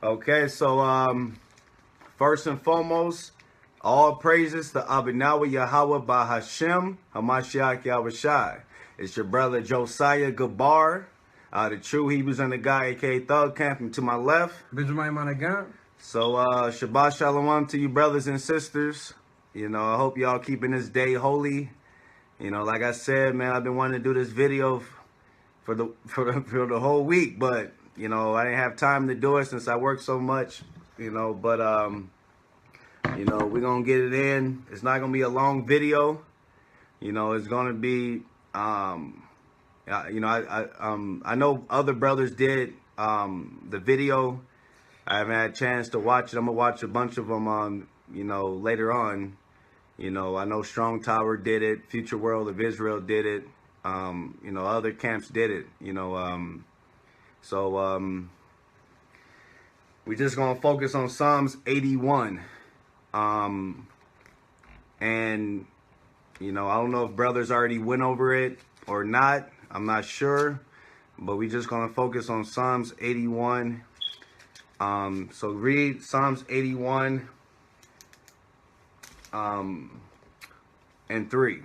Okay, so first and foremost, all praises to Abinawa Yahweh Bahashem Hamashiach Yahushai. It's your brother Josiah Gabar, the true Hebrews and the guy, aka Thug Camping to my left. So Shabbat Shalom to you brothers and sisters. You know, I hope y'all keeping this day holy. You know, like I said, man, I've been wanting to do this video for the whole week, but you know, I didn't have time to do it since I work so much, you know, but, you know, we're going to get it in. It's not going to be a long video. You know, it's going to be, you know, I know other brothers did the video. I haven't had a chance to watch it. I'm going to watch a bunch of them, you know, later on. You know, I know Strong Tower did it. Future World of Israel did it. You know, other camps did it, you know, so we're just going to focus on Psalms 81. And, you know, I don't know if brothers already went over it or not. I'm not sure. But we're just going to focus on Psalms 81. So read Psalms 81 and 3.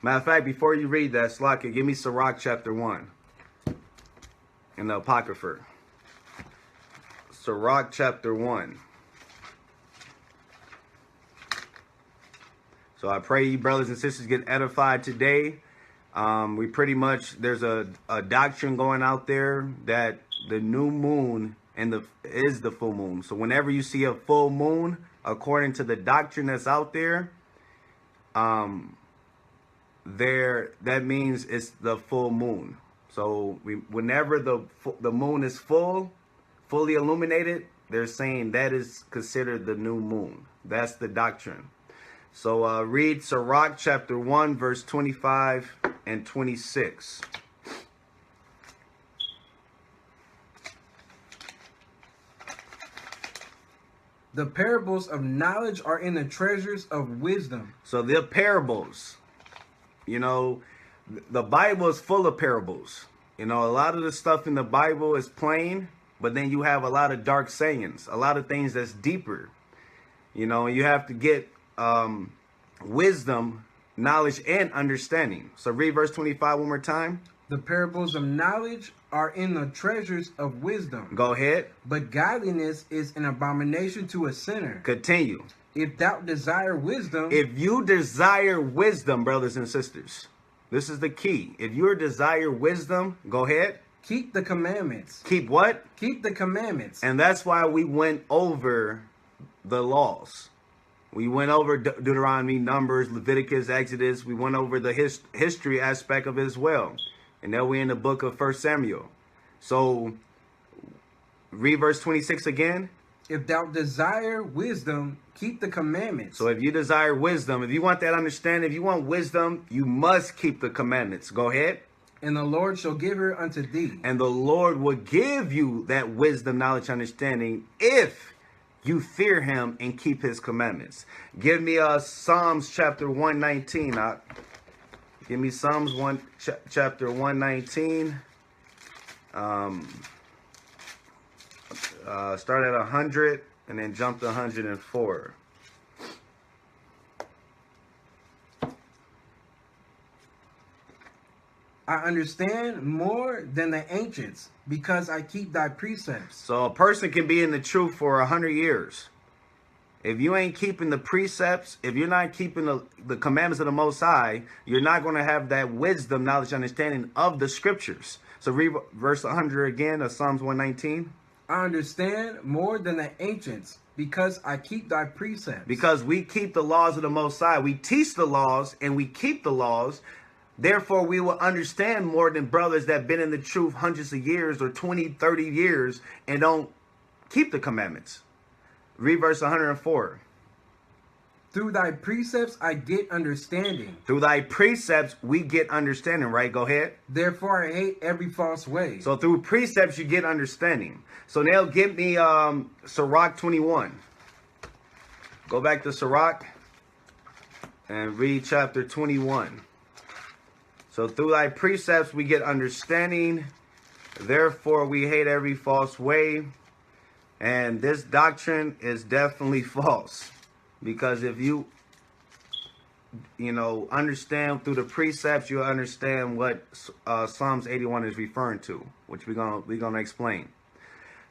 Matter of fact, before you read that, Slaka, give me Sirach chapter 1. In the Apocrypha. Sirach chapter 1. So I pray you brothers and sisters get edified today. We pretty much, there's a doctrine going out there that the new moon is the full moon. So whenever you see a full moon, according to the doctrine that's out there, that means it's the full moon. So whenever the moon is fully illuminated, they're saying that is considered the new moon. That's the doctrine. So read Sirach chapter 1, verse 25 and 26. The parables of knowledge are in the treasures of wisdom. So the parables, you know, the Bible is full of parables. You know, a lot of the stuff in the Bible is plain, but then you have a lot of dark sayings, a lot of things that's deeper. You know, you have to get wisdom, knowledge, and understanding. So read verse 25 one more time. The parables of knowledge are in the treasures of wisdom. Go ahead. But godliness is an abomination to a sinner. Continue. If thou desire wisdom. If you desire wisdom, brothers and sisters, this is the key. If you desire wisdom, go ahead. Keep the commandments. Keep what? Keep the commandments. And that's why we went over the laws. We went over Deuteronomy, Numbers, Leviticus, Exodus. We went over the history aspect of it as well. And now we're in the book of 1 Samuel. So read verse 26 again. If thou desire wisdom, keep the commandments. So if you desire wisdom, if you want that understanding, if you want wisdom, you must keep the commandments. Go ahead. And the Lord shall give her unto thee. And the Lord will give you that wisdom, knowledge, understanding, if you fear him and keep his commandments. Give me Psalms chapter 119. Give me Psalms chapter 119. Start at 100 and then jump to 104. I understand more than the ancients, because I keep thy precepts. So a person can be in the truth for 100 years. If you ain't keeping the precepts, if you're not keeping the commandments of the Most High, you're not going to have that wisdom, knowledge, understanding of the scriptures. So read verse 100 again of Psalms 119. I understand more than the ancients, because I keep thy precepts. Because we keep the laws of the Most High. We teach the laws and we keep the laws. Therefore, we will understand more than brothers that have been in the truth hundreds of years or 20, 30 years and don't keep the commandments. Read verse 104. Through thy precepts I get understanding. Through thy precepts we get understanding, right? Go ahead. Therefore I hate every false way. So through precepts you get understanding. So now give me Sirach 21. Go back to Sirach and read chapter 21. So through thy precepts we get understanding. Therefore we hate every false way. And this doctrine is definitely false. Because if you understand through the precepts, you'll understand what Psalms 81 is referring to, which we're gonna explain.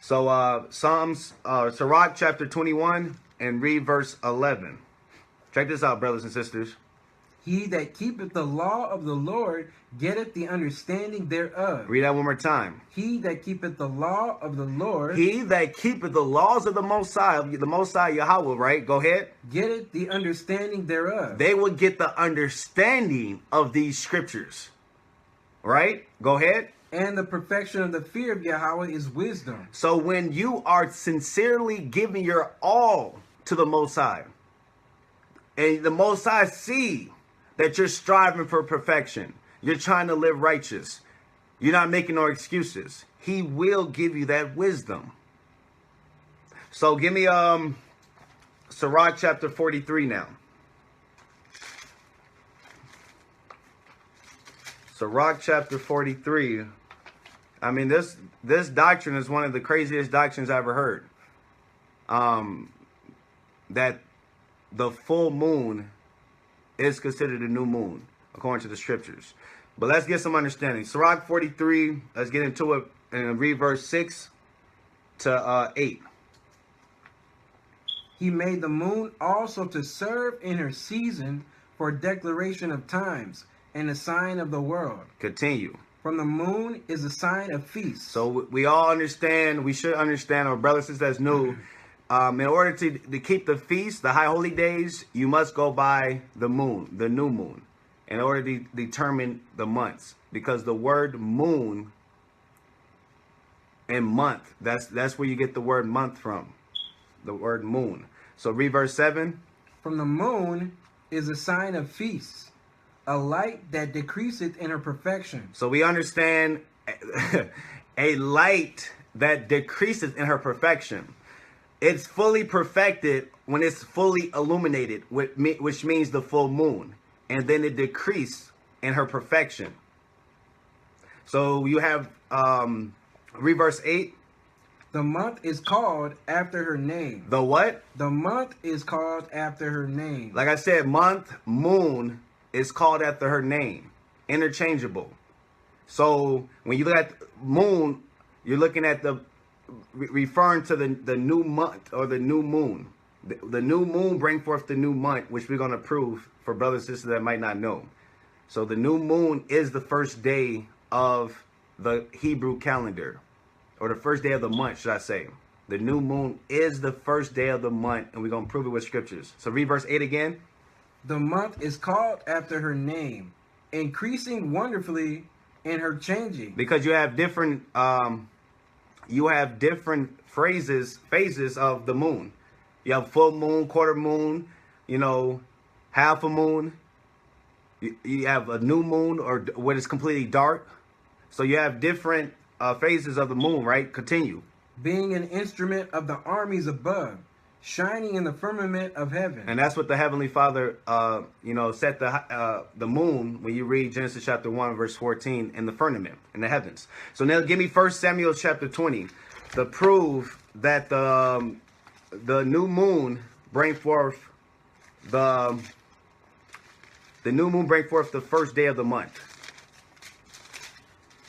So Sirach chapter 21 and read verse 11. Check this out, brothers and sisters. He that keepeth the law of the Lord getteth the understanding thereof. Read that one more time. He that keepeth the law of the Lord. He that keepeth the laws of the Most High Yahweh, right? Go ahead. Getteth the understanding thereof. They will get the understanding of these scriptures. Right? Go ahead. And the perfection of the fear of Yahweh is wisdom. So when you are sincerely giving your all to the Most High, and the Most High see that you're striving for perfection, you're trying to live righteous, you're not making no excuses, He will give you that wisdom. So give me Sirach chapter 43 now. Sirach chapter 43. I mean, this doctrine is one of the craziest doctrines I ever heard. That the full moon is considered a new moon, according to the scriptures. But let's get some understanding. Sirach 43, let's get into it and read verse 6 to 8. He made the moon also to serve in her season for declaration of times and a sign of the world. Continue. From the moon is a sign of feast. So we all understand, we should understand, our brothers and sisters that's new, in order to keep the feast, the high holy days, you must go by the moon, the new moon, in order to determine the months. Because the word moon and month, that's where you get the word month from, the word moon. So read verse 7. From the moon is a sign of feast, a light that decreaseth in her perfection. So we understand a light that decreases in her perfection. It's fully perfected when it's fully illuminated, which means the full moon. And then it decreases in her perfection. So you have, read verse 8. The month is called after her name. The what? The month is called after her name. Like I said, month, moon is called after her name. Interchangeable. So when you look at moon, you're looking at referring to the new month or the new moon. The new moon bring forth the new month, which we're going to prove for brothers and sisters that might not know. So the new moon is the first day of the Hebrew calendar, or the first day of the month, should I say. The new moon is the first day of the month, and we're going to prove it with scriptures. So read verse 8 again. The month is called after her name, increasing wonderfully in her changing. Because you have different phases of the moon. You have full moon, quarter moon, half a moon. You have a new moon, or when it's completely dark. So you have different phases of the moon, right? Continue. Being an instrument of the armies above, shining in the firmament of heaven. And that's what the Heavenly Father, set the moon, when you read Genesis chapter 1, verse 14, in the firmament, in the heavens. So now give me 1 Samuel chapter 20 to prove that the new moon bring forth the first day of the month.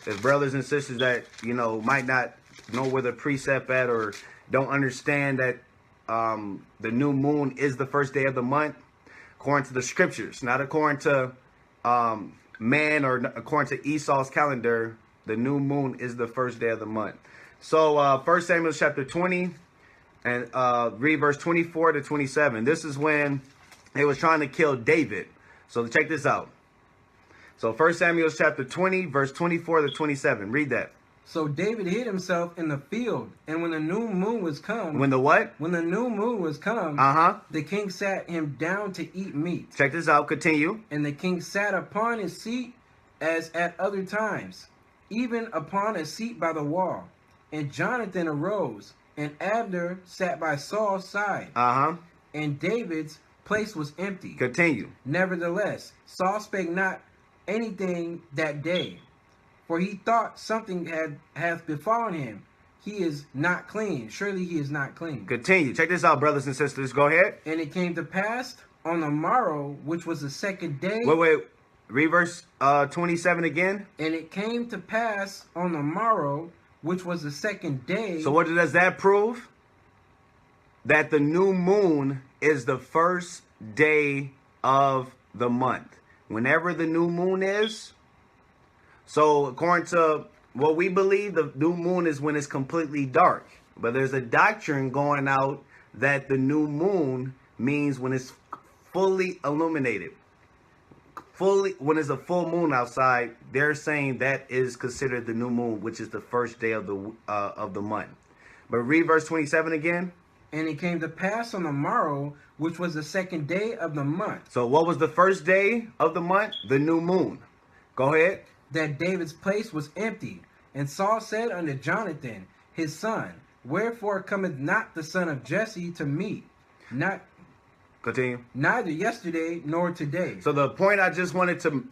There's brothers and sisters that, might not know where the precept at, or don't understand that the new moon is the first day of the month, according to the scriptures, not according to man or according to Esau's calendar. The new moon is the first day of the month. So 1 Samuel chapter 20 and read verse 24 to 27. This is when they was trying to kill David. So check this out. So 1 Samuel chapter 20, verse 24 to 27. Read that. So David hid himself in the field, and when the new moon was come... When the what? When the new moon was come, the king sat him down to eat meat. Check this out. Continue. And the king sat upon his seat as at other times, even upon a seat by the wall. And Jonathan arose, and Abner sat by Saul's side. And David's place was empty. Continue. Nevertheless, Saul spake not anything that day, for he thought something hath befallen him, he is not clean. Surely he is not clean. Continue. Check this out, brothers and sisters. Go ahead. And it came to pass on the morrow, which was the second day. Wait. Read verse 27 again. And it came to pass on the morrow, which was the second day. So what does that prove? That the new moon is the first day of the month. Whenever the new moon is. So according to what we believe, the new moon is when it's completely dark. But there's a doctrine going out that the new moon means when it's fully illuminated. When it's a full moon outside, they're saying that is considered the new moon, which is the first day of the month. But read verse 27 again. And it came to pass on the morrow, which was the second day of the month. So what was the first day of the month? The new moon. Go ahead. That David's place was empty. And Saul said unto Jonathan, his son, wherefore cometh not the son of Jesse to meet? Continue. Neither yesterday nor today. So the point I just wanted to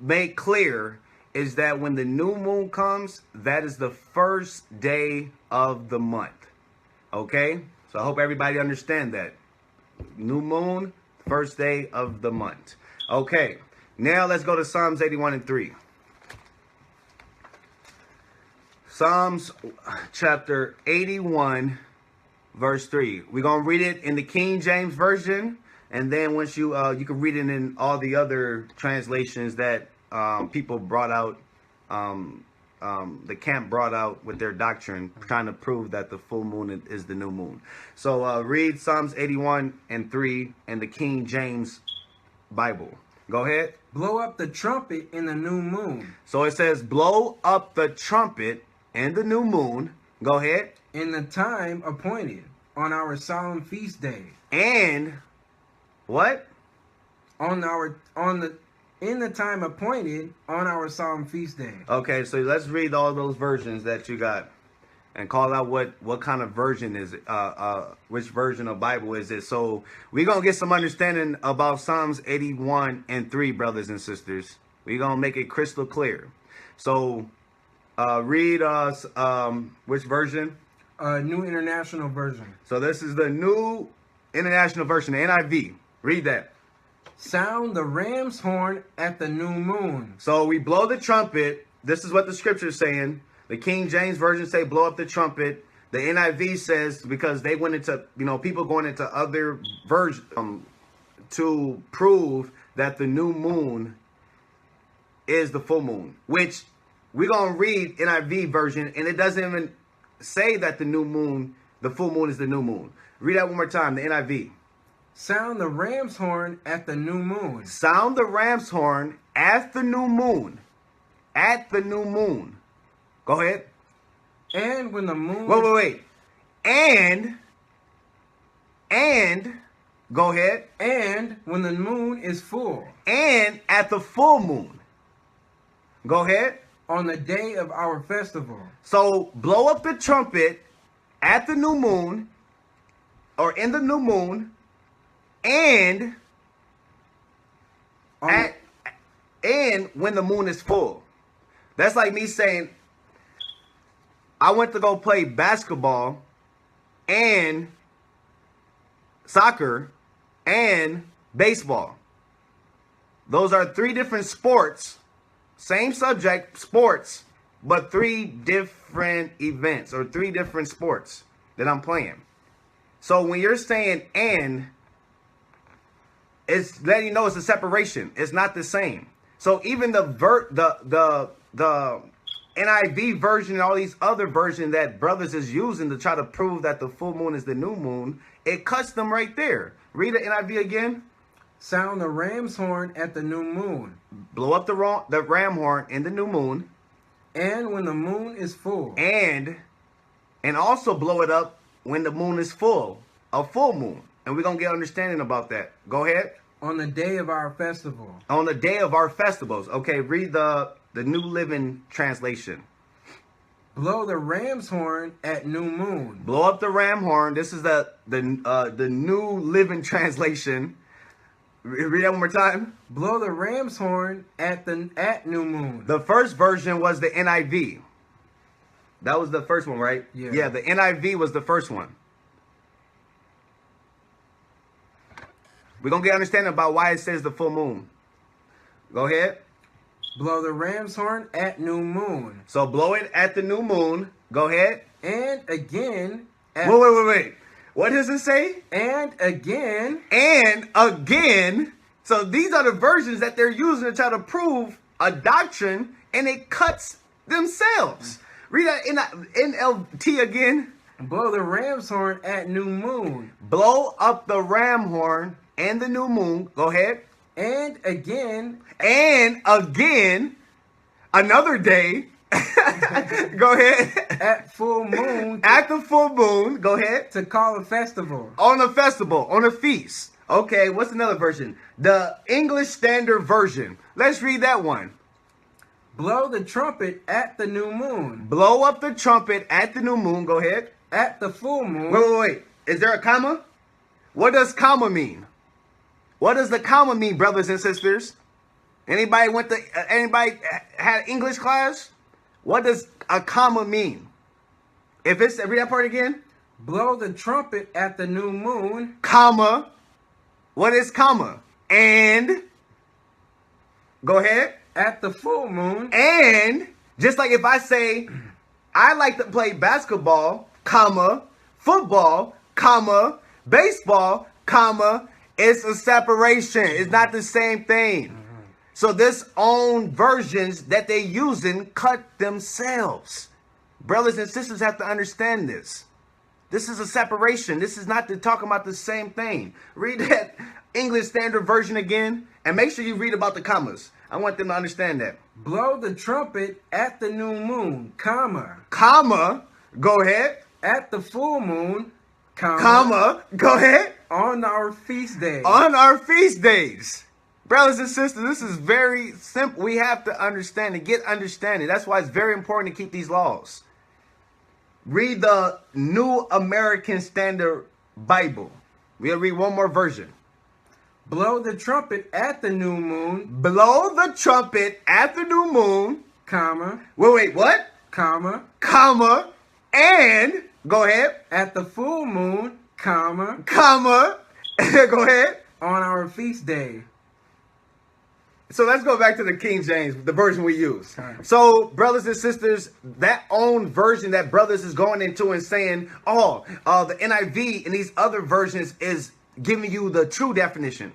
make clear is that when the new moon comes, that is the first day of the month. Okay? So I hope everybody understand that. New moon, first day of the month. Okay. Now let's go to Psalms 81 and 3. Psalms chapter 81, verse 3. We're going to read it in the King James Version. And then once you can read it in all the other translations that people brought out, the camp brought out with their doctrine, trying to prove that the full moon is the new moon. So read Psalms 81 and 3 in the King James Bible. Go ahead. Blow up the trumpet in the new moon. So it says, blow up the trumpet in the new moon. Go ahead. In the time appointed on our solemn feast day. And what? In the time appointed on our solemn feast day. Okay, so let's read all those versions that you got and call out what kind of version is it, which version of Bible is it. So we're going to get some understanding about Psalms 81 and 3, brothers and sisters. We're going to make it crystal clear. So read us which version? New International Version. So this is the New International Version, the NIV. Read that. Sound the ram's horn at the new moon. So we blow the trumpet. This is what the scripture is saying. The King James Version say blow up the trumpet. The NIV says, because they went into, people going into other versions to prove that the new moon is the full moon, which we're going to read NIV version, and it doesn't even say that the new moon, the full moon is the new moon. Read that one more time, the NIV. Sound the ram's horn at the new moon. Sound the ram's horn at the new moon. At the new moon. Go ahead. And when the moon... Wait. And... Go ahead. And when the moon is full. And at the full moon. Go ahead. On the day of our festival. So blow up the trumpet at the new moon. Or in the new moon. And when the moon is full. That's like me saying, I went to go play basketball and soccer and baseball. Those are 3 different sports, same subject, sports, but 3 different events or 3 different sports that I'm playing. So when you're saying and, it's letting you know it's a separation. It's not the same. So even the NIV version and all these other versions that brothers is using to try to prove that the full moon is the new moon, it cuts them right there. Read the NIV again. Sound the ram's horn at the new moon. Blow up the ram horn in the new moon. And when the moon is full. And also blow it up when the moon is full. A full moon. And we're going to get understanding about that. Go ahead. On the day of our festival. On the day of our festivals. Okay, read the New Living Translation. Blow the ram's horn at new moon. Blow up the ram horn. This is the New Living Translation. Read that one more time. Blow the ram's horn at new moon. The first version was the NIV. That was the first one, right? Yeah. Yeah, the NIV was the first one. We're going to get understanding about why it says the full moon. Go ahead. Blow the ram's horn at new moon. So blow it at the new moon. Go ahead. And again. At Wait. What does it say? And again. And again. So these are the versions that they're using to try to prove a doctrine, and it cuts themselves. Read that NLT again. Blow the ram's horn at new moon. Blow up the ram horn and the new moon. Go ahead. And again. And again. Another day. Go ahead. At full moon. At the full moon. Go ahead. To call a festival. On a festival. On a feast. Okay, what's another version? The English Standard Version. Let's read that one. Blow the trumpet at the new moon. Blow up the trumpet at the new moon. Go ahead. At the full moon. Wait. Is there a comma? What does comma mean? What does the comma mean, brothers and sisters? Anybody had English class? What does a comma mean? Read that part again. Blow the trumpet at the new moon. Comma. What is comma? And. Go ahead. At the full moon. And just like if I say, I like to play basketball, comma, football, comma, baseball, comma, it's a separation. It's not the same thing. So this own versions that they using cut themselves. Brothers and sisters have to understand this. This is a separation. This is not talking about the same thing. Read that English Standard Version again, and make sure you read about the commas. I want them to understand that. Blow the trumpet at the new moon, comma. Comma, go ahead. At the full moon, comma, go ahead. On our feast days. On our feast days. Brothers and sisters, this is very simple. We have to understand and get understanding. That's why it's very important to keep these laws. Read the New American Standard Bible. We'll read one more version. Blow the trumpet at the new moon. Blow the trumpet at the new moon. Comma. Wait, what? Comma. Comma. And, go ahead. At the full moon, comma. Comma. Go ahead. On our feast day. So let's go back to the King James, the version we use. Right. So, brothers and sisters, that own version that brothers is going into and saying, the NIV and these other versions is giving you the true definition.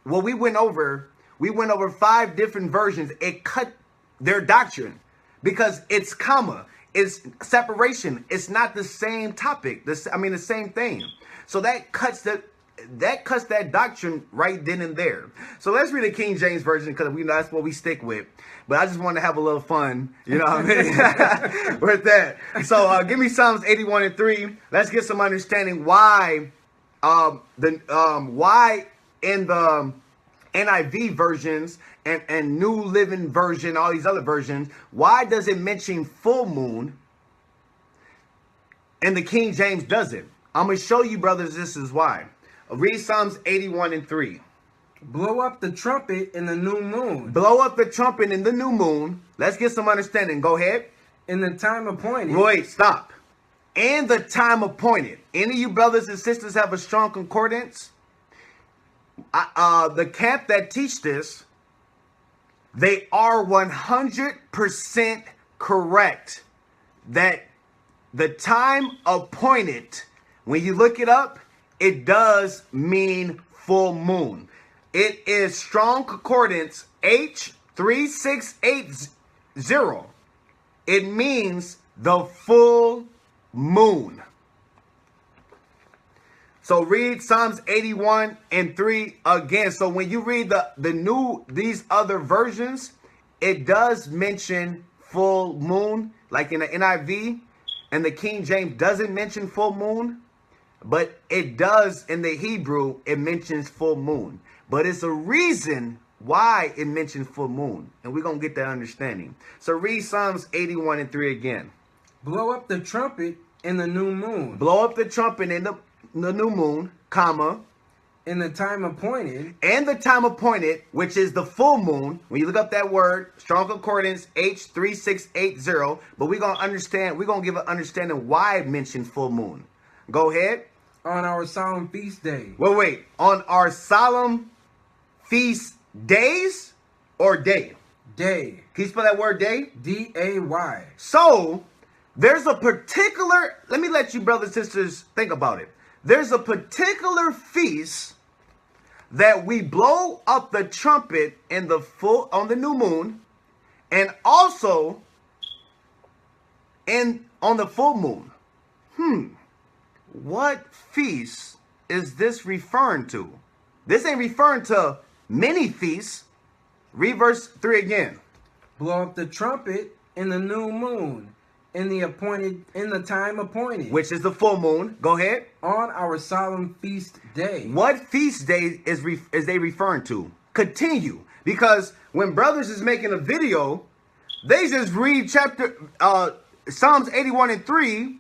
We went over 5 different versions. It cut their doctrine because it's comma, it's separation. It's not the same topic. The same thing. So that cuts that doctrine right then and there. So let's read the King James Version because we know that's what we stick with. But I just want to have a little fun, you know what I mean, with that. So give me Psalms 81:3. Let's get some understanding why why in the NIV versions and New Living Version, all these other versions, why does it mention full moon and the King James doesn't? I'm going to show you, brothers, this is why. Read Psalms 81:3. Blow up the trumpet in the new moon. Blow up the trumpet in the new moon. Let's get some understanding. Go ahead. In the time appointed. Wait, stop. In the time appointed. Any of you brothers and sisters have a strong concordance? The camp that teach this, they are 100% correct that the time appointed, when you look it up, it does mean full moon. It is strong concordance H3680. It means the full moon. So read Psalms 81:3 again. So when you read these other versions, it does mention full moon, like in the NIV, and the King James doesn't mention full moon, but it does in the Hebrew, it mentions full moon. But it's a reason why it mentions full moon, and we're going to get that understanding. So read Psalms 81:3 again. Blow up the trumpet in the new moon. Blow up the trumpet in the new moon, comma. In the time appointed. And the time appointed, which is the full moon. When you look up that word, Strong Concordance H3680. But we're going to understand, we're going to give an understanding why it mentioned full moon. Go ahead. On our solemn feast day. Wait. On our solemn feast days or day? Day. Can you spell that word day? D-A-Y. So, there's a particular, let me let you brothers and sisters think about it. There's a particular feast that we blow up the trumpet in the on the new moon, and also on the full moon. What feast is this referring to? This ain't referring to many feasts. Read verse 3 again. Blow up the trumpet in the new moon, in the time appointed, which is the full moon. Go ahead. On our solemn feast day. What feast day is they referring to? Continue, because when brothers is making a video, they just read Psalms 81 and 3,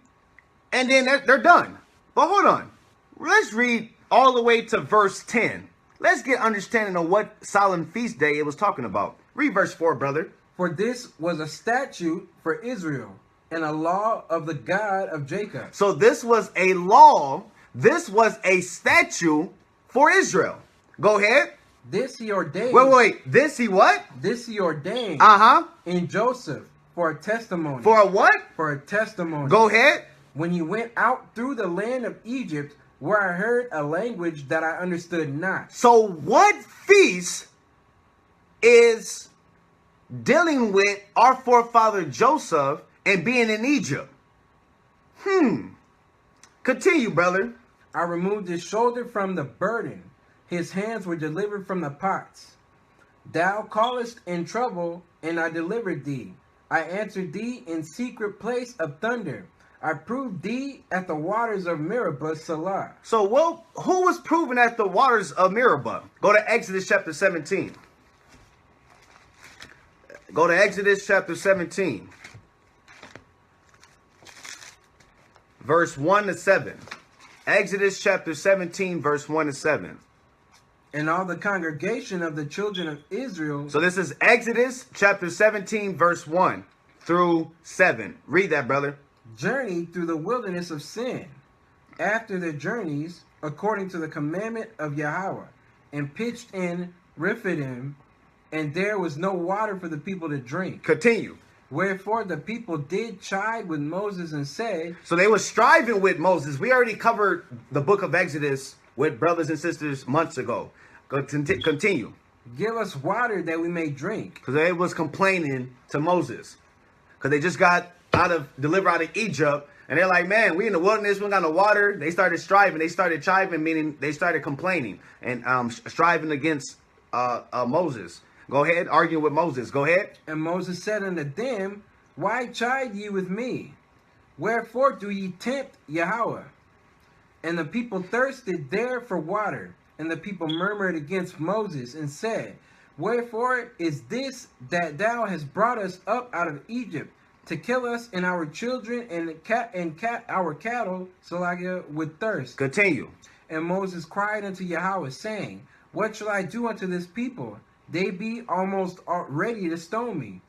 and then they're done. But hold on, let's read all the way to verse 10. Let's get understanding of what solemn feast day it was talking about. Read verse 4, brother. For this was a statute for Israel, and a law of the God of Jacob. So this was a law. This was a statute for Israel. Go ahead. This he ordained. Wait. This he what? This he ordained. In Joseph for a testimony. For a what? For a testimony. Go ahead. When he went out through the land of Egypt, where I heard a language that I understood not. So what feast is dealing with our forefather Joseph and being in Egypt? Continue, brother. I removed his shoulder from the burden. His hands were delivered from the pots. Thou callest in trouble, and I delivered thee. I answered thee in secret place of thunder. I proved thee at the waters of Meribah, Salah. So, who was proven at the waters of Meribah? Go to Exodus chapter 17. Go to Exodus chapter 17. Verse 1 to 7. Exodus chapter 17, verse 1 to 7. And all the congregation of the children of Israel. So this is Exodus chapter 17, verse 1 through 7. Read that, brother. Journeyed through the wilderness of sin, after their journeys, according to the commandment of Yahweh, and pitched in Rephidim, and there was no water for the people to drink. Continue. Wherefore the people did chide with Moses and said. So they were striving with Moses. We already covered the book of Exodus with brothers and sisters months ago. Continue. Give us water that we may drink. Because they was complaining to Moses. Because they just got delivered out of Egypt. And they're like, man, we in the wilderness, we don't got no water. They started striving. They started chiving, meaning they started complaining and striving against Moses. Go ahead, argue with Moses. Go ahead. And Moses said unto them, why chide ye with me? Wherefore do ye tempt Yahweh? And the people thirsted there for water. And the people murmured against Moses and said, wherefore is this that thou hast brought us up out of Egypt, to kill us and our children and our cattle, Salagia, with thirst? Continue. And Moses cried unto Yahweh, saying, what shall I do unto this people? They be almost ready to stone me.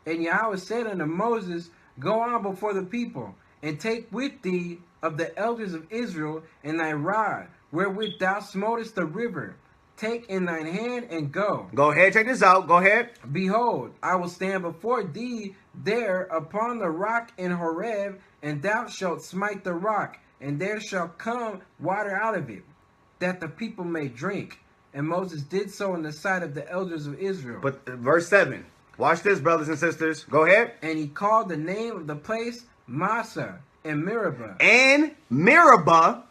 And Yahweh said unto Moses, go on before the people, and take with thee of the elders of Israel and thy rod, wherewith thou smotest the river. Take in thine hand and go. Go ahead, check this out. Go ahead. Behold, I will stand before thee there upon the rock in Horeb, and thou shalt smite the rock, and there shall come water out of it, that the people may drink. And Moses did so in the sight of the elders of Israel. But verse 7. Watch this, brothers and sisters. Go ahead. And he called the name of the place Massa and Meribah. And Meribah.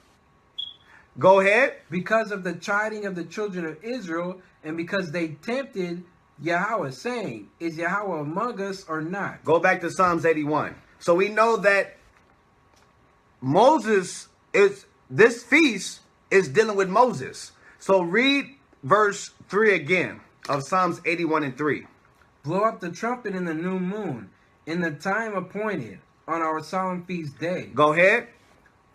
Go ahead. Because of the chiding of the children of Israel, and because they tempted Yahweh, saying, is Yahweh among us or not? Go back to Psalms 81. So we know that this feast is dealing with Moses. So read verse 3 again of Psalms 81 and 3. Blow up the trumpet in the new moon, in the time appointed, on our solemn feast day. Go ahead.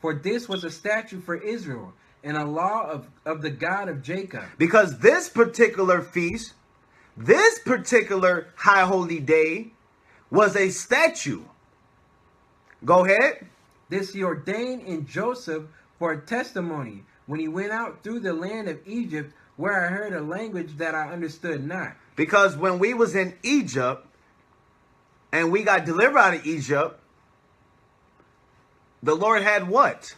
For this was a statute for Israel, and a law of the God of Jacob. Because this particular feast, this particular high holy day was a statue. Go ahead. This he ordained in Joseph for a testimony when he went out through the land of Egypt, where I heard a language that I understood not. Because when we was in Egypt and we got delivered out of Egypt, the Lord had what?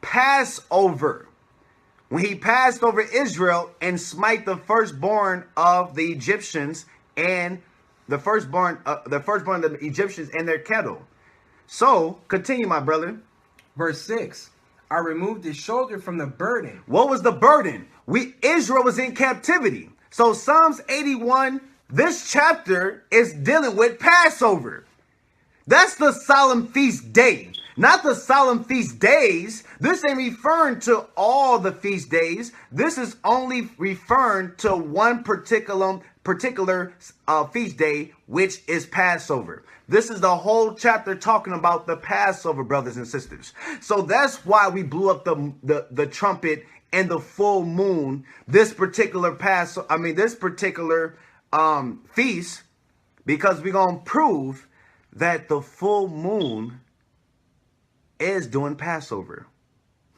Passover. When he passed over Israel and smite the firstborn of the Egyptians and the firstborn of the Egyptians and their cattle. So, continue, my brother. Verse 6. I removed his shoulder from the burden. What was the burden? Israel was in captivity. So Psalms 81, this chapter is dealing with Passover. That's the solemn feast day, not the solemn feast days. This ain't referring to all the feast days. This is only referring to one particular feast day, which is Passover. This is the whole chapter talking about the Passover, brothers and sisters. So that's why we blew up the trumpet and the full moon, this particular feast, because we're going to prove that the full moon is doing Passover.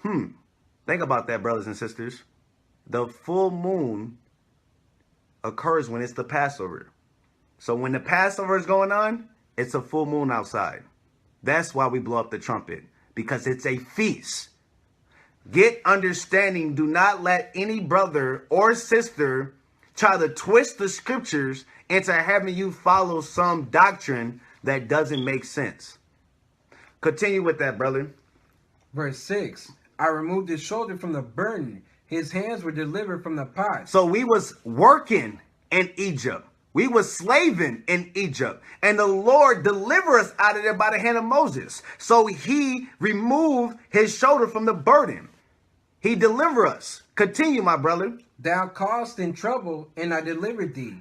Think about that, brothers and sisters. The full moon occurs when it's the Passover. So when the Passover is going on, it's a full moon outside. That's why we blow up the trumpet, because it's a feast. Get understanding. Do not let any brother or sister try to twist the scriptures into having you follow some doctrine that doesn't make sense. Continue with that, brother. Verse 6. I removed his shoulder from the burden. His hands were delivered from the pot. So we was working in Egypt. We was slaving in Egypt. And the Lord delivered us out of there by the hand of Moses. So he removed his shoulder from the burden. He delivered us. Continue, my brother. Thou callest in trouble, and I delivered thee.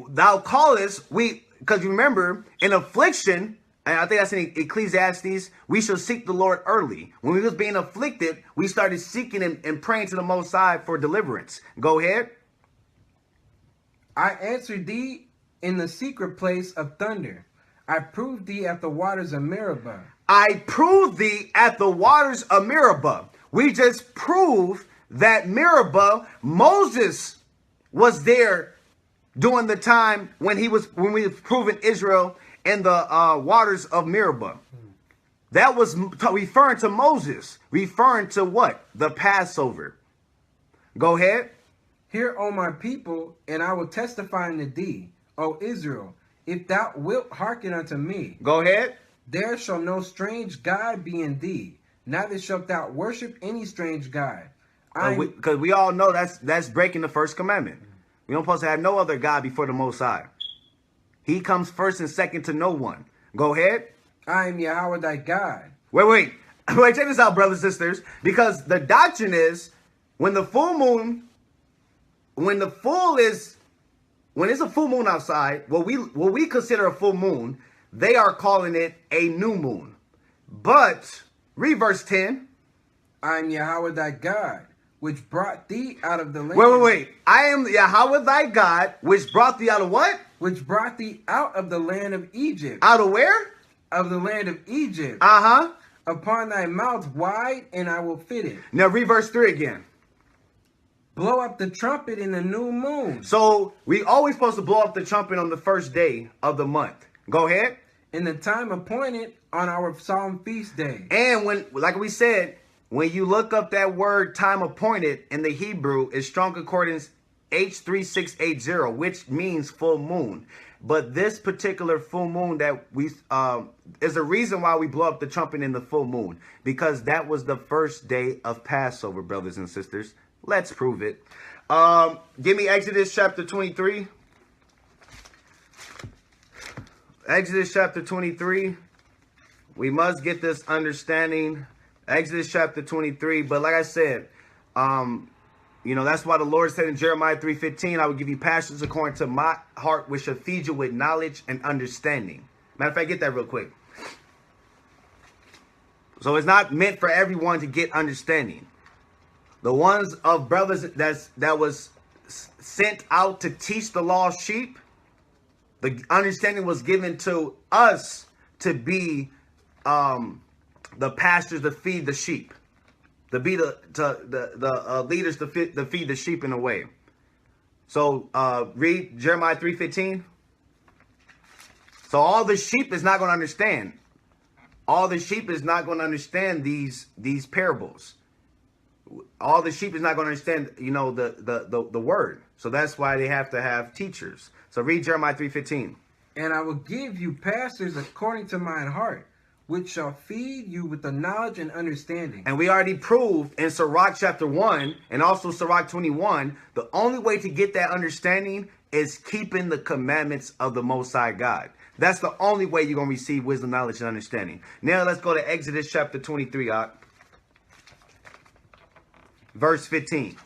Thou callest, because you remember, in affliction, and I think that's in Ecclesiastes, we shall seek the Lord early. When we was being afflicted, we started seeking and praying to the Most High for deliverance. Go ahead. I answered thee in the secret place of thunder. I proved thee at the waters of Meribah. I proved thee at the waters of Meribah. We just proved that Meribah, Moses was there during the time when we was proving Israel in the waters of Meribah. That was referring to Moses, referring to what? The Passover. Go ahead. Hear, O my people, and I will testify unto thee, O Israel, if thou wilt hearken unto me. Go ahead. There shall no strange God be in thee, neither shalt thou worship any strange God. Because we all know that's breaking the first commandment. We don't supposed to have no other God before the Most High. He comes first and second to no one. Go ahead. I am Yahweh thy God. Wait, check this out, brothers and sisters. Because the doctrine is when it's a full moon outside, what we consider a full moon, they are calling it a new moon. But read verse 10. I am Yahweh thy God, which brought thee out of the land. Wait. I am Yahweh thy God, which brought thee out of what? Which brought thee out of the land of Egypt. Out of where? Of the land of Egypt. Uh-huh. Upon thy mouth wide, and I will fit it. Now read verse 3 again. Blow up the trumpet in the new moon. So we always supposed to blow up the trumpet on the first day of the month. Go ahead. In the time appointed on our solemn feast day. And when, like we said, when you look up that word time appointed in the Hebrew, it's strong concordance H3680, which means full moon. But this particular full moon that we is a reason why we blow up the trumpet in the full moon, because that was the first day of Passover, brothers and sisters. Let's prove it. Give me Exodus chapter 23. Exodus chapter 23. We must get this understanding. Exodus chapter 23. But like I said, that's why the Lord said in Jeremiah 3:15, I will give you passions according to my heart, which shall feed you with knowledge and understanding. Matter of fact, get that real quick. So it's not meant for everyone to get understanding. The ones of brothers that was sent out to teach the lost sheep, the understanding was given to us to be the pastors to feed the sheep, to be the leaders to feed the sheep in a way. So read Jeremiah 3:15. So all the sheep is not going to understand. All the sheep is not going to understand these parables. All the sheep is not going to understand, you know, the word. So that's why they have to have teachers. So read Jeremiah 3:15. And I will give you pastors according to mine heart, which shall feed you with the knowledge and understanding. And we already proved in Sirach chapter 1 and also Sirach 21, the only way to get that understanding is keeping the commandments of the Most High God. That's the only way you're going to receive wisdom, knowledge, and understanding. Now let's go to Exodus chapter 23, verse 15.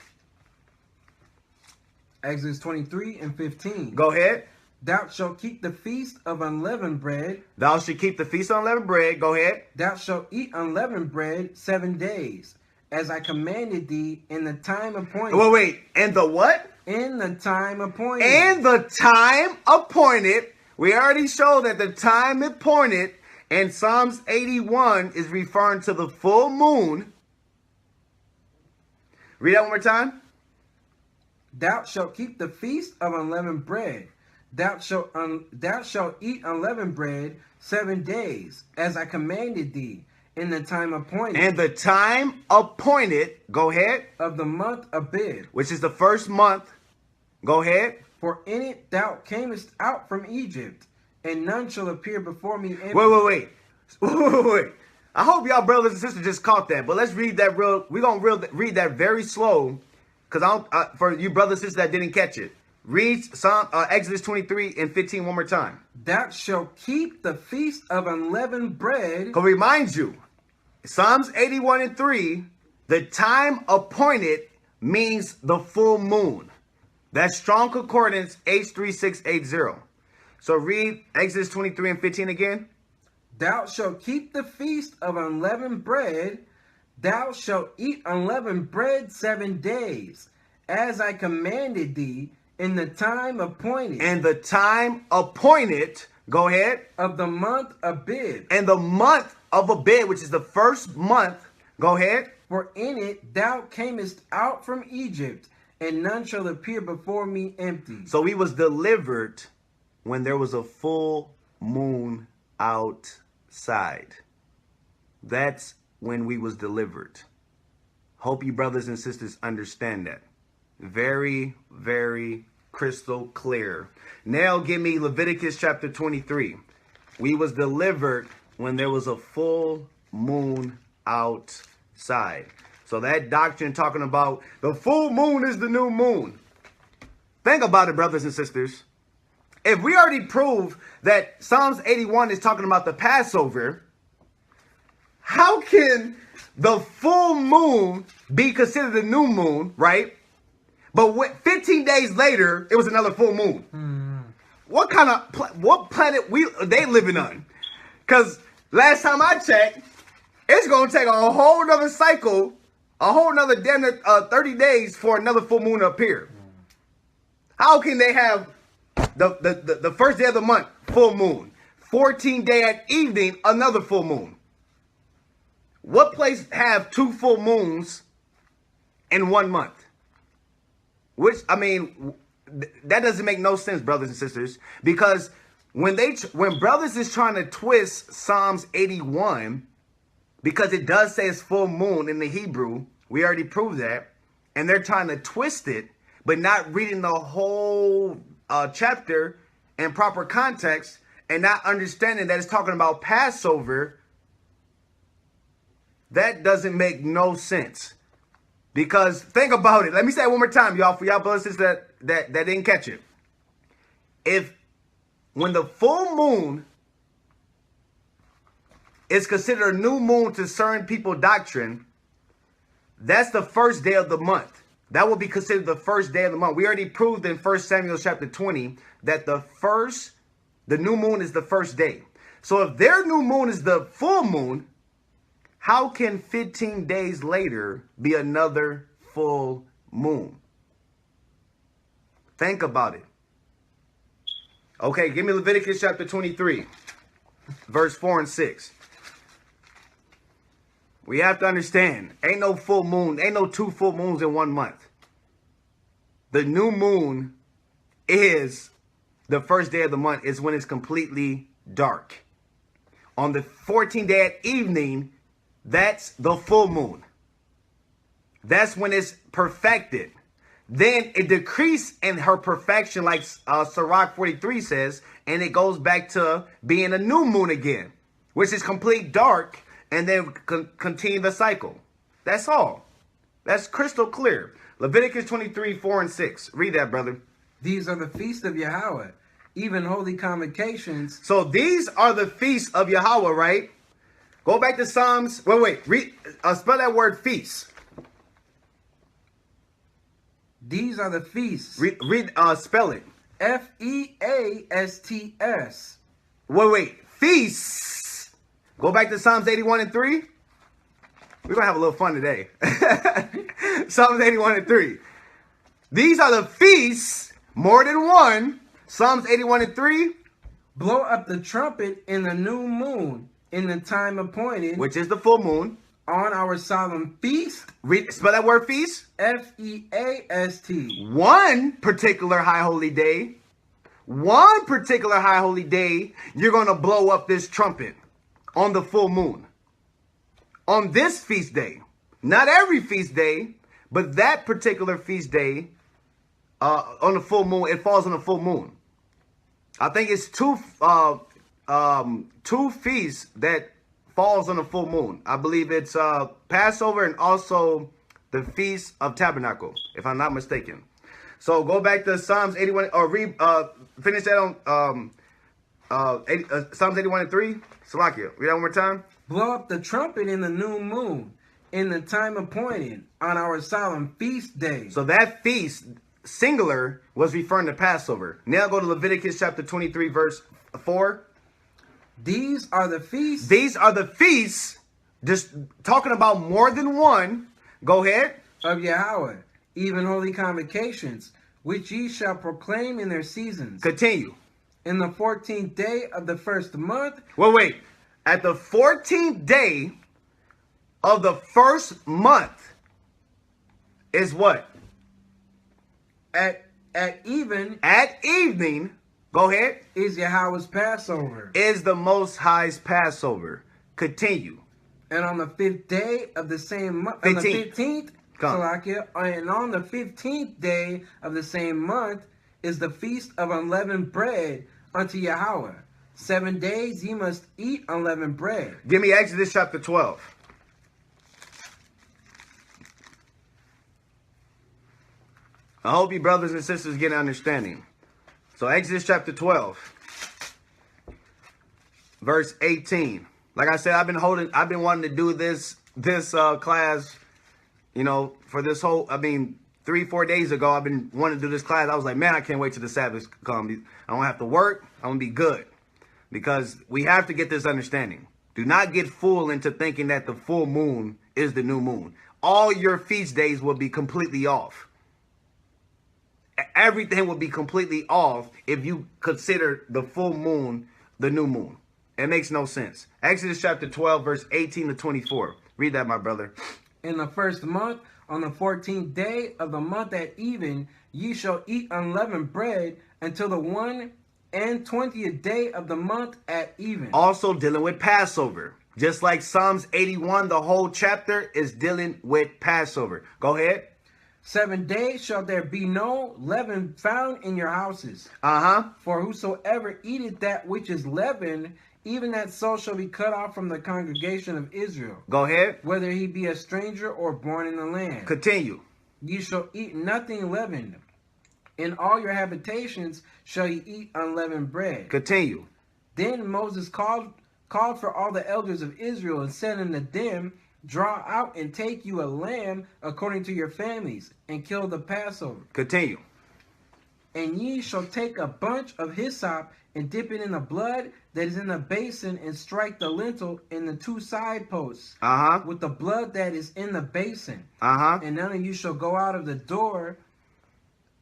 Exodus 23 and 15. Go ahead. Thou shalt keep the feast of unleavened bread. Thou shalt keep the feast of unleavened bread. Go ahead. Thou shalt eat unleavened bread 7 days, as I commanded thee in the time appointed. Wait. And the what? In the time appointed. In the time appointed. We already showed that the time appointed in Psalms 81 is referring to the full moon. Read that one more time. Thou shalt keep the feast of unleavened bread. Thou shalt eat unleavened bread 7 days, as I commanded thee, in the time appointed. And the time appointed, go ahead. Of the month Abib. Which is the first month. Go ahead. For in it thou camest out from Egypt, and none shall appear before me empty. Wait. I hope y'all brothers and sisters just caught that. But let's read that we're going to read that very slow. Because for you brothers and sisters that didn't catch it. Read Exodus 23 and 15 one more time. Thou shalt keep the feast of unleavened bread. To remind you, Psalms 81 and 3, the time appointed means the full moon. That's strong concordance H3680. So read Exodus 23 and 15 again. Thou shalt keep the feast of unleavened bread. Thou shalt eat unleavened bread 7 days, as I commanded thee, in the time appointed. And the time appointed, go ahead. Of the month Abib. And the month of Abib, which is the first month, go ahead. For in it thou camest out from Egypt, and none shall appear before me empty. So he was delivered when there was a full moon outside. That's when we was delivered. Hope you brothers and sisters understand that. Very, very crystal clear. Now give me Leviticus chapter 23. We was delivered when there was a full moon outside. So that doctrine talking about the full moon is the new moon. Think about it, brothers and sisters. If we already proved that Psalms 81 is talking about the Passover, how can the full moon be considered a new moon, right? But 15 days later, it was another full moon. What kind of what planet they living on? Because last time I checked, it's going to take a whole nother cycle, a whole nother damn 30 days for another full moon to appear. How can they have the first day of the month, full moon, 14 day at evening, another full moon? What place have 2 full moons in 1 month? Which, I mean, that doesn't make no sense, brothers and sisters, because when brothers is trying to twist Psalms 81, because it does say it's full moon in the Hebrew, we already proved that, and they're trying to twist it, but not reading the whole chapter in proper context and not understanding that it's talking about Passover, that doesn't make no sense. Because think about it. Let me say it one more time, y'all, for y'all brothers and sisters that didn't catch it. When the full moon is considered a new moon to certain people doctrine, that's the first day of the month. That will be considered the first day of the month. We already proved in 1 Samuel chapter 20 that the new moon is the first day. So if their new moon is the full moon, how can 15 days later be another full moon. Think about it. Okay, give me Leviticus chapter 23, verse 4 and 6. We have to understand, ain't no full moon, ain't no 2 full moons in 1 month. The new moon is the first day of the month, is when it's completely dark. On the 14th day at evening, that's the full moon. That's when it's perfected. Then it decreases in her perfection, like Sirach 43 says, and it goes back to being a new moon again, which is complete dark, and then continue the cycle. That's all. That's crystal clear. Leviticus 23, 4 and 6. Read that, brother. These are the feasts of Yahweh, even holy convocations. So these are the feasts of Yahweh, right? Go back to Psalms. Wait. Read. Spell that word feast. These are the feasts. Spell it. F-E-A-S-T-S. Wait. Feasts. Go back to Psalms 81 and 3. We're going to have a little fun today. Psalms 81 and 3. These are the feasts, more than one. Psalms 81 and 3. Blow up the trumpet in the new moon, in the time appointed. Which is the full moon. On our solemn feast. Spell that word feast. F-E-A-S-T. One particular high holy day. One particular high holy day, you're going to blow up this trumpet on the full moon. On this feast day. Not every feast day, but that particular feast day, on the full moon, it falls on the full moon. I think it's two feasts that falls on the full moon. I believe it's Passover and also the Feast of Tabernacle, if I'm not mistaken. So go back to Psalms 81, or finish that on Psalms 81 and 3. Salakia, read that one more time. Blow up the trumpet in the new moon, in the time appointed, on our solemn feast day. So that feast, singular, was referring to Passover. Now go to Leviticus chapter 23, verse 4. These are the feasts. These are the feasts, just talking about more than one. Go ahead. Of Yahweh, even holy convocations, which ye shall proclaim in their seasons. Continue. In the 14th day of the first month. Wait. At the 14th day of the first month is what? At evening. Go ahead. Is Yahweh's Passover. Is the Most High's Passover. Continue. And on the 5th day of the same month. 15th. On the 15th. Salakia, and on the 15th day of the same month is the feast of unleavened bread unto Yahweh. 7 days ye must eat unleavened bread. Give me Exodus chapter 12. I hope you brothers and sisters get an understanding. So Exodus chapter 12, verse 18. Like I said, I've been wanting to do this class, for this whole, 3-4 days ago, I've been wanting to do this class. I was like, man, I can't wait till the Sabbath comes. I don't have to work. I'm going to be good. Because we have to get this understanding. Do not get fooled into thinking that the full moon is the new moon. All your feast days will be completely off. Everything will be completely off if you consider the full moon the new moon. It makes no sense. Exodus chapter 12, verse 18 to 24. Read that, my brother. In the first month, on the 14th day of the month at even, ye shall eat unleavened bread until the 21st day of the month at even. Also dealing with Passover. Just like Psalms 81, the whole chapter is dealing with Passover. Go ahead. 7 days shall there be no leaven found in your houses. For whosoever eateth that which is leavened, even that soul shall be cut off from the congregation of Israel. Go ahead. Whether he be a stranger or born in the land. Continue. Ye shall eat nothing leavened. In all your habitations shall ye eat unleavened bread. Continue. Then Moses called for all the elders of Israel and said unto them, draw out and take you a lamb according to your families, and kill the Passover. Continue. And ye shall take a bunch of hyssop and dip it in the blood that is in the basin, and strike the lintel in the two side posts with the blood that is in the basin. And none of you shall go out of the door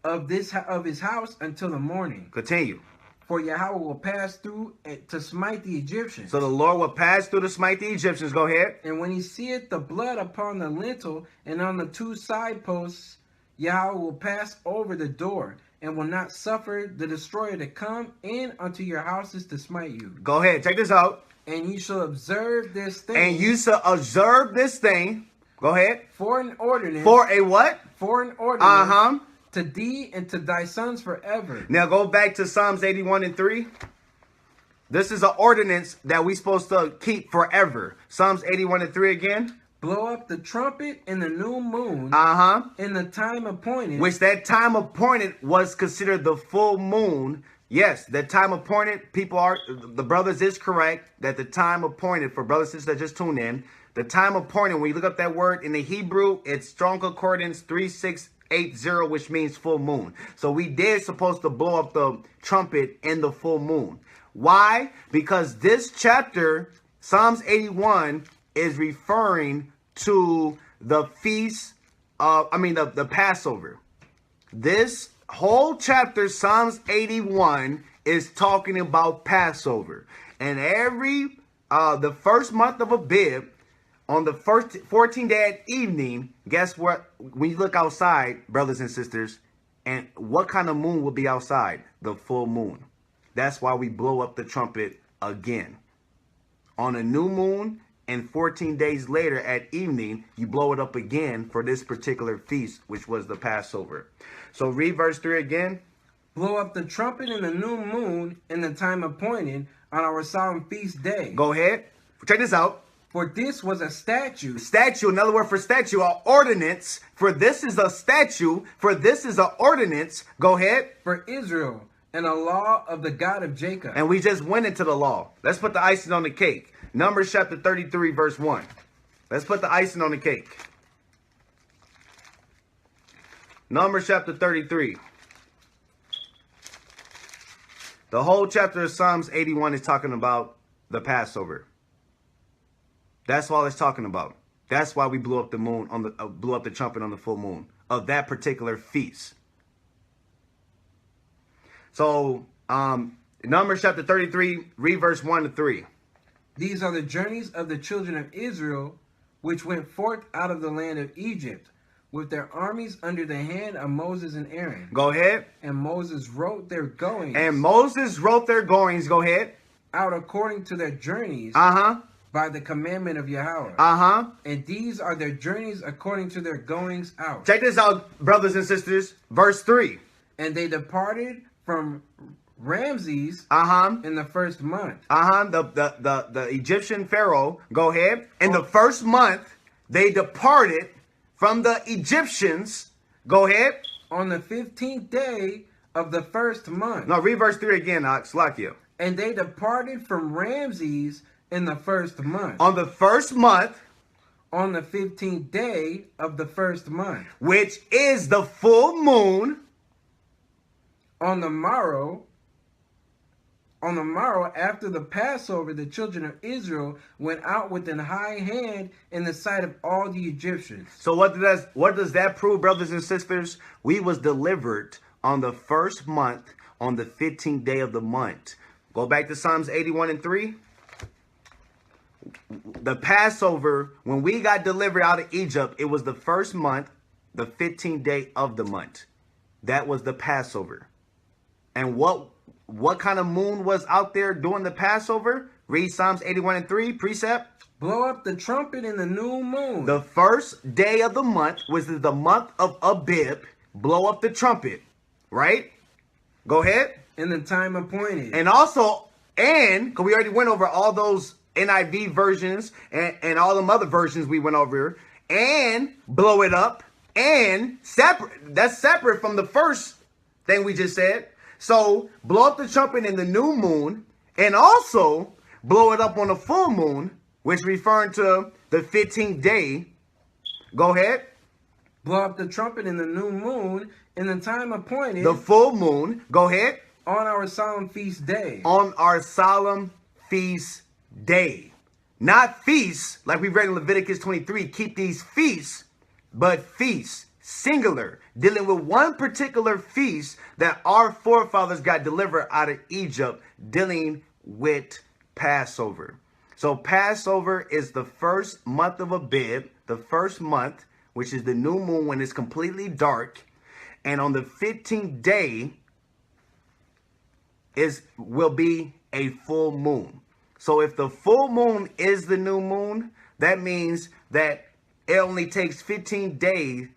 of his house until the morning. Continue. For Yahweh will pass through to smite the Egyptians. So the Lord will pass through to smite the Egyptians. Go ahead. And when he seeth the blood upon the lintel and on the two side posts, Yahweh will pass over the door, and will not suffer the destroyer to come in unto your houses to smite you. Go ahead. Check this out. And you shall observe this thing. And you shall observe this thing. Go ahead. For an ordinance. For a what? For an ordinance. To thee and to thy sons forever. Now go back to Psalms 81 and 3. This is an ordinance that we're supposed to keep forever. Psalms 81 and 3 again. Blow up the trumpet in the new moon. In the time appointed. Which that time appointed was considered the full moon. Yes, that time appointed, the brothers is correct that the time appointed, for brothers and sisters that just tune in, the time appointed, when you look up that word in the Hebrew, it's Strong Concordance 3680, which means full moon. So we did supposed to blow up the trumpet in the full moon. Why? Because this chapter, Psalms 81, is referring to the feast of, the Passover. This whole chapter, Psalms 81, is talking about Passover. And the first month of Abib, on the 14th day at evening, guess what? When you look outside, brothers and sisters, and what kind of moon will be outside? The full moon. That's why we blow up the trumpet again. On a new moon, and 14 days later at evening, you blow it up again for this particular feast, which was the Passover. So read verse 3 again. Blow up the trumpet in the new moon in the time appointed on our solemn feast day. Go ahead. Check this out. For this was a statute. Statute, another word for statute, an ordinance. For this is a statute. For this is an ordinance. Go ahead. For Israel, and a law of the God of Jacob. And we just went into the law. Let's put the icing on the cake. Numbers chapter 33, verse 1. Let's put the icing on the cake. Numbers chapter 33. The whole chapter of Psalms 81 is talking about the Passover. That's all it's talking about. That's why we blew up the moon blew up the trumpet on the full moon of that particular feast. So, Numbers chapter 33, read verse 1 to 3. These are the journeys of the children of Israel, which went forth out of the land of Egypt, with their armies under the hand of Moses and Aaron. Go ahead. And Moses wrote their goings. Go ahead. Out according to their journeys. By the commandment of Yahweh. And these are their journeys according to their goings out. Check this out, brothers and sisters. Verse 3. And they departed from Ramses in the first month. The Egyptian Pharaoh. Go ahead. In the first month, they departed from the Egyptians. Go ahead. On the 15th day of the first month. No, read verse 3 again, Slakia. And they departed from Ramses in the first month. On the first month. On the 15th day of the first month. Which is the full moon. On the morrow after the Passover, the children of Israel went out with an high hand in the sight of all the Egyptians. So what does that prove, brothers and sisters? We was delivered on the first month, on the 15th day of the month. Go back to Psalms 81 and 3. The Passover, when we got delivered out of Egypt, it was the first month, the 15th day of the month. That was the Passover. And what kind of moon was out there during the Passover? Read Psalms 81 and 3, precept. Blow up the trumpet in the new moon. The first day of the month was the month of Abib. Blow up the trumpet. Right? Go ahead. In the time appointed. And also, because we already went over all those NIV versions and all them other versions we went over. And blow it up. And separate. That's separate from the first thing we just said. So, blow up the trumpet in the new moon, and also blow it up on the full moon, which referring to the 15th day. Go ahead. blow up the trumpet in the new moon in the time appointed. The full moon. Go ahead. On our solemn feast day. On our solemn feast day. Not feasts, like we read in Leviticus 23. Keep these feasts, but feasts, singular, dealing with one particular feast that our forefathers got delivered out of Egypt, dealing with Passover. So Passover is the first month of Abib, the first month, which is the new moon when it's completely dark. And on the 15th day will be a full moon. So if the full moon is the new moon, that means that it only takes 15 days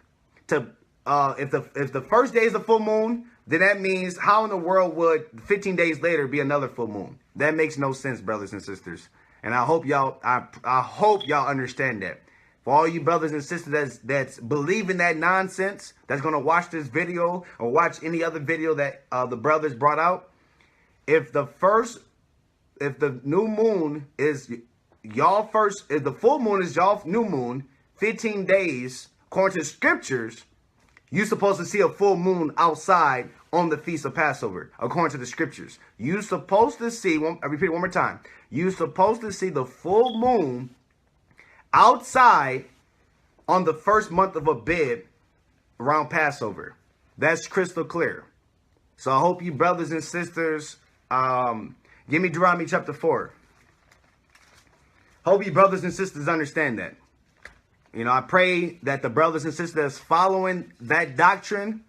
to, if the first day is the full moon, then that means how in the world would 15 days later be another full moon? That makes no sense, brothers and sisters. And I hope y'all, I hope y'all understand that. For all you brothers and sisters that's believing that nonsense, that's going to watch this video or watch any other video that the brothers brought out, if the new moon is y'all first, if the full moon is y'all new moon, 15 days, according to scriptures, you're supposed to see a full moon outside on the Feast of Passover, according to the scriptures. You're supposed to see, I repeat it one more time, you're supposed to see the full moon outside on the first month of Abib around Passover. That's crystal clear. So I hope you brothers and sisters, give me Deuteronomy chapter 4. Hope you brothers and sisters understand that. You know, I pray that the brothers and sisters that's following that doctrine,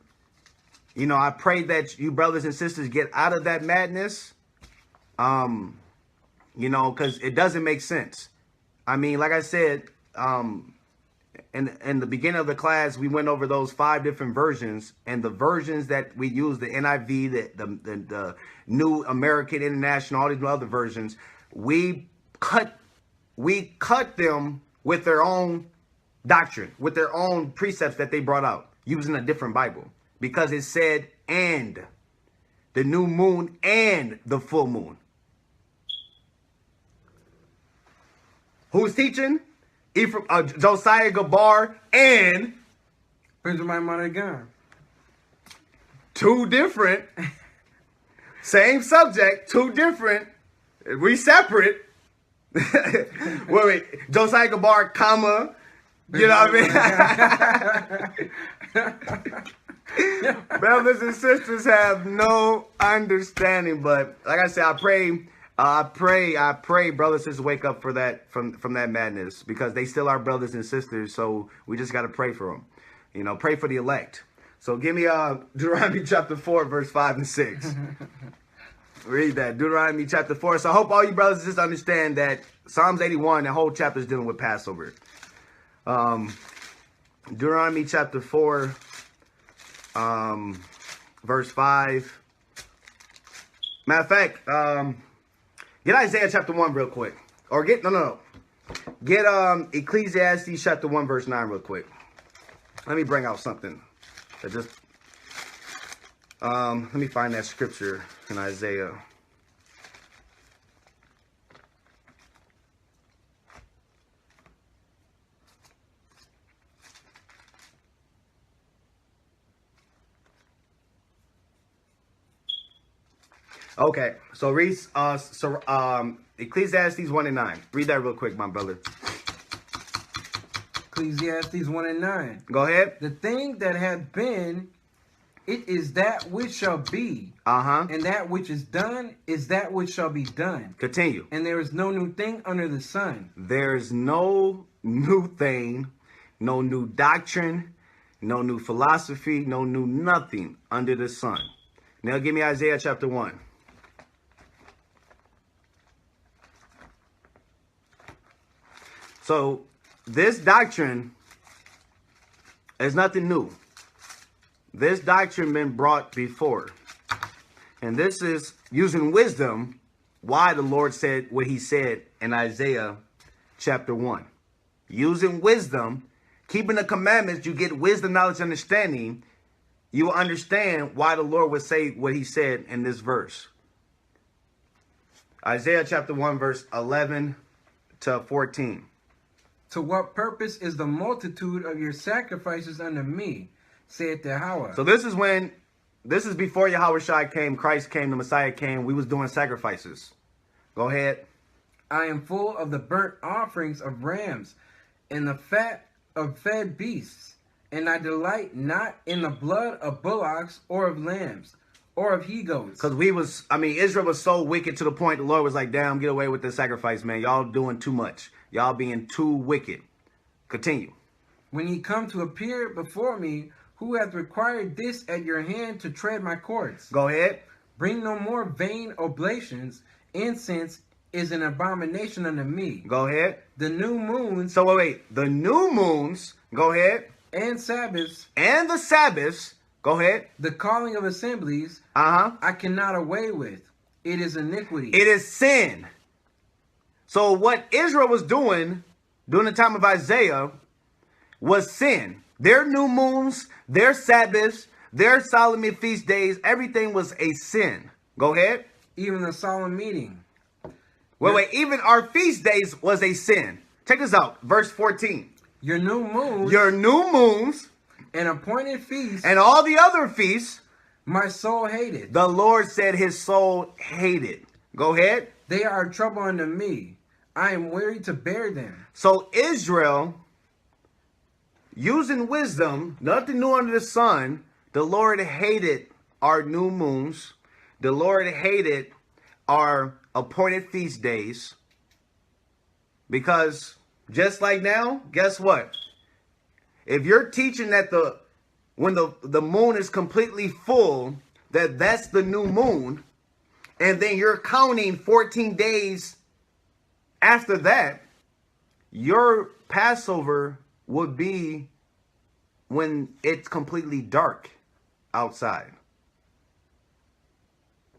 you know, I pray that you brothers and sisters get out of that madness. You know, because it doesn't make sense. I mean, like I said, in the beginning of the class, we went over those 5 different versions, and the versions that we use, the NIV, the New American International, all these other versions, we cut them with their own doctrine, with their own precepts that they brought out, using a different Bible, because it said, and the new moon and the full moon. Who's teaching? Josiah Gabar and Benjamin Monaghan. 2 different, same subject, 2 different. We separate. wait, Josiah Gabar, comma. You know what I mean? Brothers and sisters have no understanding, but like I said, I pray brothers and sisters wake up for that, from that madness, because they still are brothers and sisters. So we just got to pray for them, you know, pray for the elect. So give me Deuteronomy chapter 4, verse 5 and 6. Read that, Deuteronomy chapter 4. So I hope all you brothers and sisters understand that Psalms 81, that whole chapter is dealing with Passover. Deuteronomy chapter 4, verse 5. Matter of fact, get Isaiah chapter 1 real quick. Or get, get Ecclesiastes chapter 1, verse 9 real quick. Let me bring out something that just, let me find that scripture in Isaiah. Okay, so read Ecclesiastes 1 and 9. Read that real quick, my brother. Ecclesiastes 1 and 9. Go ahead. The thing that hath been, it is that which shall be. And that which is done is that which shall be done. Continue. And there is no new thing under the sun. There is no new thing, no new doctrine, no new philosophy, no new nothing under the sun. Now give me Isaiah chapter 1. So this doctrine is nothing new. This doctrine been brought before. And this is using wisdom why the Lord said what he said in Isaiah chapter 1. Using wisdom, keeping the commandments, you get wisdom, knowledge, understanding. You will understand why the Lord would say what he said in this verse. Isaiah chapter 1, verse 11 to 14. To what purpose is the multitude of your sacrifices unto me, saith Yahweh. So this is before Yahushua came, Christ came, the Messiah came. We was doing sacrifices. Go ahead. I am full of the burnt offerings of rams and the fat of fed beasts, and I delight not in the blood of bullocks or of lambs or of he-goats. Because Israel was so wicked to the point the Lord was like, damn, get away with this sacrifice, man. Y'all doing too much. Y'all being too wicked. Continue. When ye come to appear before me, who hath required this at your hand to tread my courts? Go ahead. Bring no more vain oblations. Incense is an abomination unto me. Go ahead. The new moons. So wait. The new moons. Go ahead. And Sabbaths. And the Sabbaths. Go ahead. The calling of assemblies. I cannot away with. It is iniquity. It is sin. So what Israel was doing during the time of Isaiah was sin. Their new moons, their Sabbaths, their solemn feast days, everything was a sin. Go ahead. Even the solemn meeting. Wait. Even our feast days was a sin. Check this out. Verse 14. Your new moons. Your new moons. And appointed feasts. And all the other feasts. My soul hated. The Lord said his soul hated. Go ahead. They are a trouble unto me. I am weary to bear them. So Israel, using wisdom, nothing new under the sun, the Lord hated our new moons. The Lord hated our appointed feast days. Because just like now, guess what? If you're teaching that when the moon is completely full, that's the new moon, and then you're counting 14 days after that, your Passover would be when it's completely dark outside.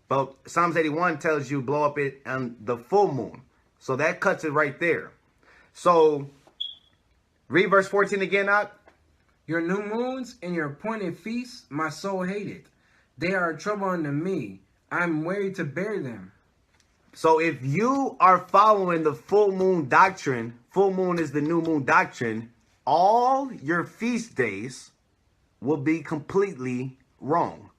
But Psalms 81 tells you blow up it on the full moon. So that cuts it right there. So read verse 14 again, Ak. Your new moons and your appointed feasts, my soul hated. They are a trouble unto me. I am weary to bear them. So if you are following the full moon doctrine, full moon is the new moon doctrine, all your feast days will be completely wrong.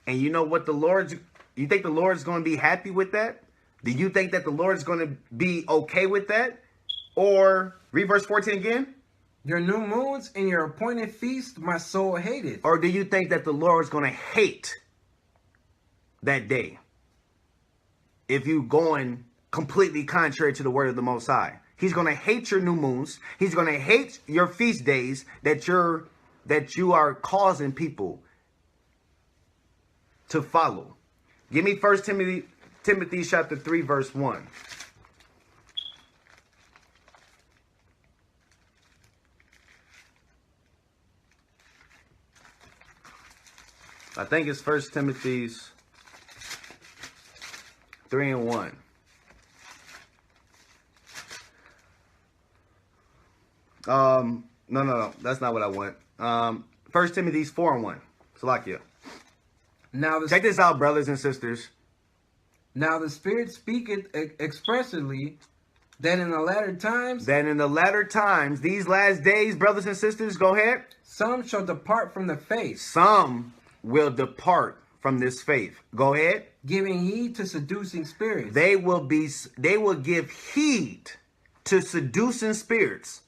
And you know what you think the Lord's going to be happy with that? Do you think that the Lord's going to be okay with that? Or read verse 14 again. Your new moons and your appointed feast, my soul hated. Or do you think that the Lord's going to hate that day? If you going completely contrary to the word of the Most High, he's going to hate your new moons. He's going to hate your feast days that you are causing people to follow. Give me 1 Timothy chapter 3, verse 1. I think it's 1 Timothy's 3 and 1. No. That's not what I want. 1 Timothy's 4 and 1. Salakia. Check this out, brothers and sisters. Now the Spirit speaketh expressly that in the latter times, these last days, brothers and sisters, go ahead. Some shall depart from the faith. Some will depart from this faith. Go ahead. Giving heed to seducing spirits. They will give heed to seducing spirits.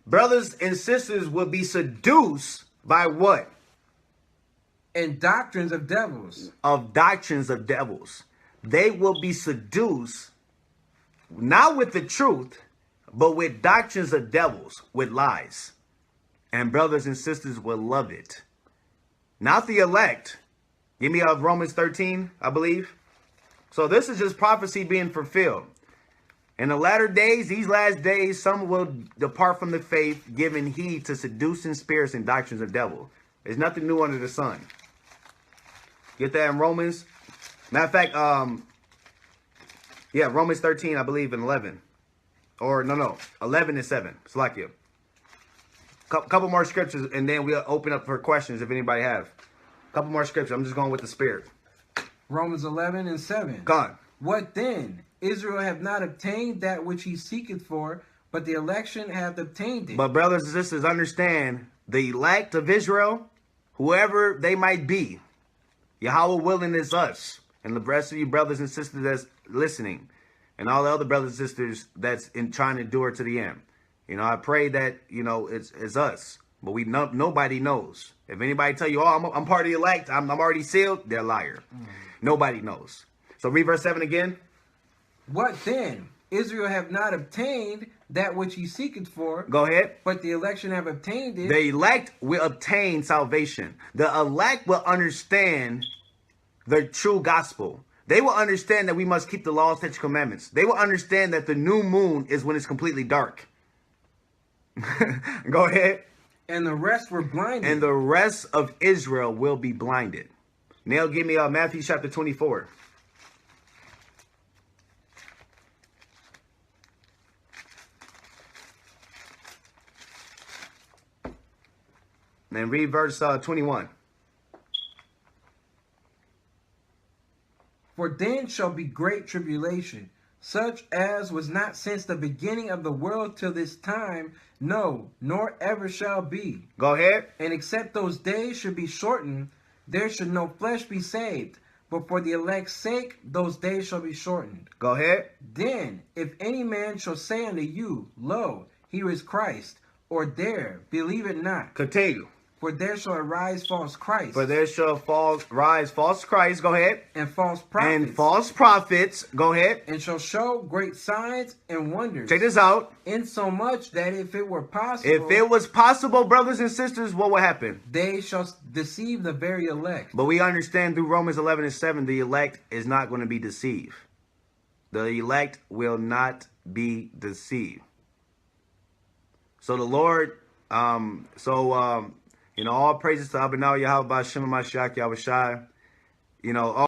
Brothers and sisters will be seduced by what? And doctrines of devils. Of doctrines of devils. They will be seduced, not with the truth, but with doctrines of devils, with lies. And brothers and sisters will love it. Not the elect. Give me Romans 13, I believe. So this is just prophecy being fulfilled. In the latter days, these last days, some will depart from the faith, giving heed to seducing spirits and doctrines of devil. There's nothing new under the sun. Get that in Romans. Matter of fact, Romans 13, I believe, in 11. Or, no, 11 and 7. Salakia. Couple more scriptures, and then we'll open up for questions if anybody have. Couple more scriptures. I'm just going with the Spirit. Romans 11 and 7. God. What then? Israel have not obtained that which he seeketh for, but the election hath obtained it. But brothers and sisters, understand, the elect of Israel, whoever they might be, Yahweh willing is us. And the rest of you brothers and sisters that's listening, and all the other brothers and sisters that's trying to endure to the end. You know, I pray that, you know, it's us. But nobody knows. If anybody tell you, oh, I'm part of the elect, I'm already sealed, they're a liar. Nobody knows. So read verse 7 again. What then? Israel have not obtained that which he seeketh for. Go ahead. But the election have obtained it. The elect will obtain salvation. The elect will understand the true gospel. They will understand that we must keep the law, statutes, commandments. They will understand that the new moon is when it's completely dark. Go ahead. And the rest were blinded. And the rest of Israel will be blinded. Now give me Matthew chapter 24. And read verse 21. For then shall be great tribulation, such as was not since the beginning of the world till this time, no, nor ever shall be. Go ahead. And except those days should be shortened, there should no flesh be saved. But for the elect's sake, those days shall be shortened. Go ahead. Then, if any man shall say unto you, Lo, here is Christ, or there, believe it not. Continue. For there shall arise false Christ. For there shall rise false Christ. Go ahead. And false prophets. And false prophets. Go ahead. And shall show great signs and wonders. Check this out. Insomuch that if it were possible. If it was possible, brothers and sisters, what would happen? They shall deceive the very elect. But we understand through Romans 11:7, the elect is not going to be deceived. The elect will not be deceived. So the Lord, you know, all praises to Abinah Yahweh Ba'Shem Mashiach Yahushai. You know,